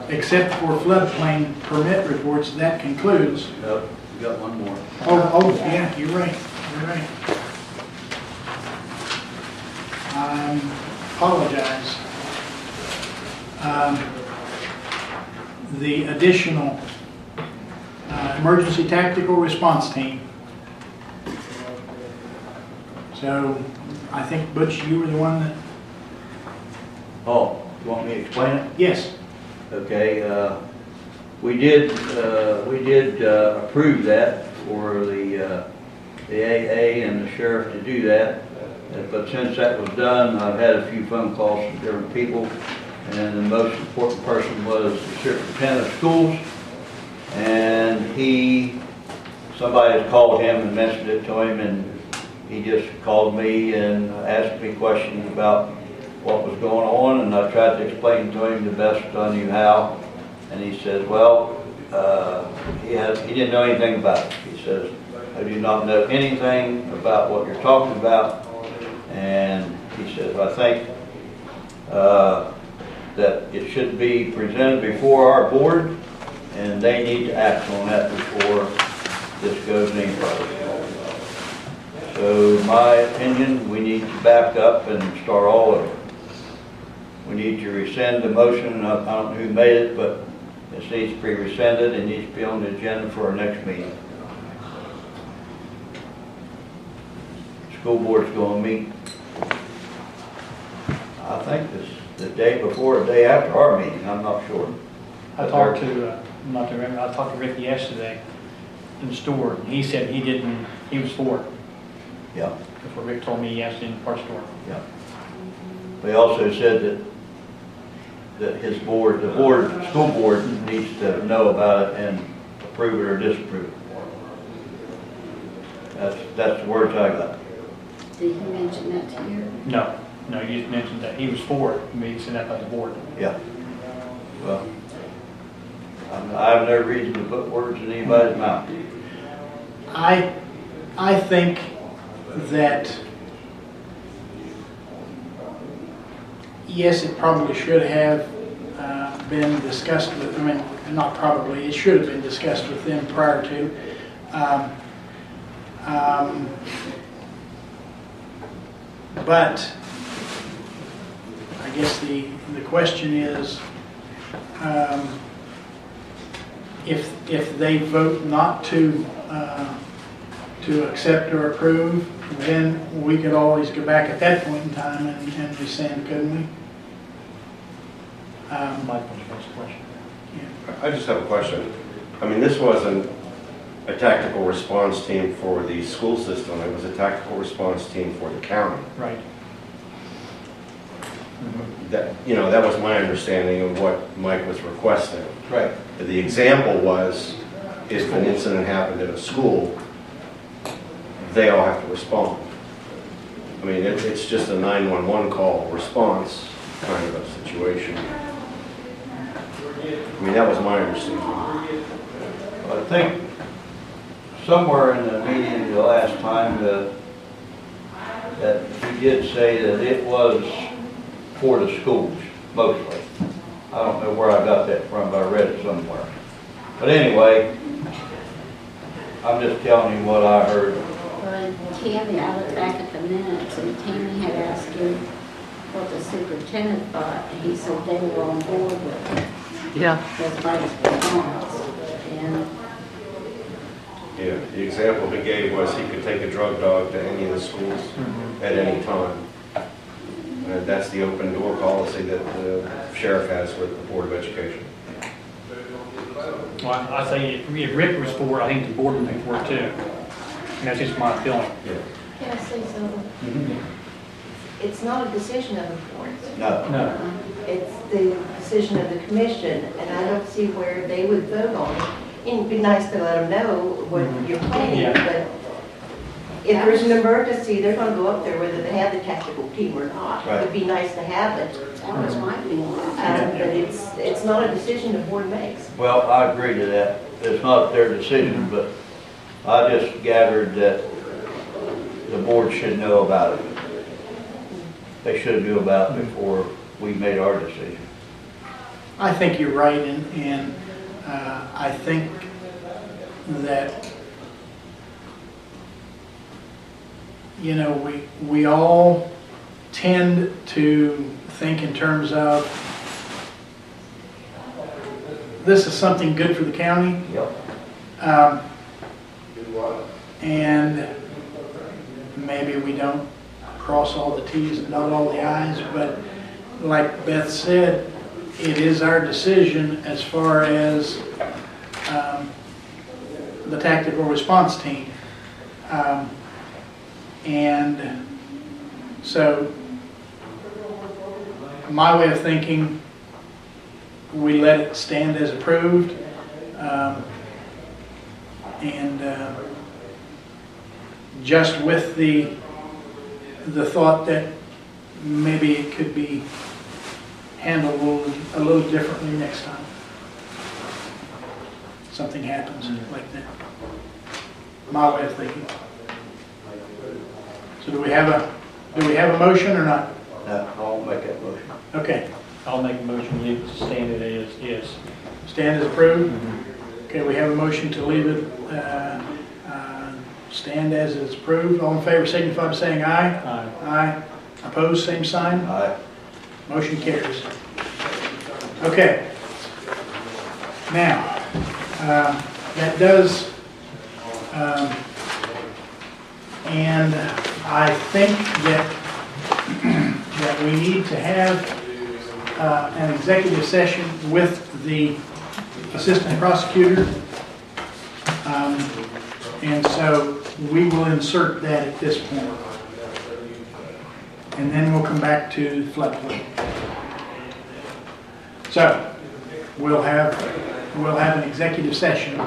except for floodplain permit reports, that concludes. Nope, we got one more. Oh, yeah, you're right, you're right. I apologize. The additional emergency tactical response team. So I think, Butch, you were the one that, Oh, you want me to explain it? yes, Okay, we did approve that for the AA and the sheriff to do that. But since that was done, I've had a few phone calls from different people, and the most important person was the superintendent of schools. And somebody had called him and mentioned it to him, and he just called me and asked me questions about what was going on, and I tried to explain to him the best I knew how. And he said, well, he didn't know anything about it. He says, I do not know anything about what you're talking about. And he says, I think that it should be presented before our board, and they need to act on that before this goes any further. So in my opinion, we need to back up and start all over. We need to rescind the motion. I don't know who made it, but it needs to be rescinded and needs to be on the agenda for our next meeting. School board's going to meet, I think this the day before or day after our meeting, I'm not sure. I talked to, not to remember, I talked to Rick yesterday in the store, and he said he was for it. Yeah. Before Rick told me he asked in the parts store. Yeah. They also said that his board, the school board needs to know about it and approve it or disapprove it. That's the words I got. Did he mention that to you? No, you just mentioned that he was for it, maybe he said that by the board. Yeah. Well, I have no reason to put words in anybody's mouth. I think that, yes, it probably should have been discussed with, not probably, it should have been discussed with them prior to. But I guess the question is, if they vote not to accept or approve, then we could always go back at that point in time and rescind, couldn't we? Michael's next question. Yeah. I just have a question. I mean, this wasn't a tactical response team for the school system. It was a tactical response team for the county. Right. That was my understanding of what Mike was requesting. Right. The example was, if an incident happened at a school, they all have to respond. I mean, it's just a 911 call response kind of a situation. I mean, that was my understanding. I think somewhere in the meeting the last time that he did say that it was for the schools, mostly. I don't know where I got that from, but I read it somewhere. But anyway, I'm just telling you what I heard. Well, Tammy, I looked back at the minutes, and Tammy had asked him what the superintendent thought, and he said they were on board with it. Yeah. That's Mike's response. And Yeah, the example he gave was he could take a drug dog to any of the schools at any time. That's the open door policy that the sheriff has with the Board of Education. Well, I say if Rick was for it, I think the board would be for it too. And that's just my feeling. Yeah. Can I say something? It's not a decision of the board. No. No. It's the decision of the commission, and I don't see where they would vote on it. It'd be nice to let them know what you're planning, Yeah. but if there's an emergency, they're gonna go up there whether they have the tactical team or not. Right. It'd be nice to have it, that was my feeling. but it's not a decision the board makes. Well, I agree to that. It's not their decision, but I just gathered that the board should know about it. They should know about it before we made our decision. I think you're right, and I think that, you know, we all tend to think in terms of, this is something good for the county. Yep. And maybe we don't cross all the Ts and dot all the Is, but like Beth said, it is our decision as far as the tactical response team. And so my way of thinking, we let it stand as approved. And just with the thought that maybe it could be handled a little differently next time. Something happens like that. My way of thinking. So do we have a motion or not? I'll make that motion. Okay, I'll make a motion, leave it standard as is. stand as approved. Okay, we have a motion to leave it, stand as it's approved. All in favor signify by saying aye. Aye. Aye. Opposed, same sign. Aye. Motion carries. Okay. Now, that does, and I think that we need to have an executive session with the assistant prosecutor. And so we will insert that at this point. And then we'll come back to floodplain. So we'll have an executive session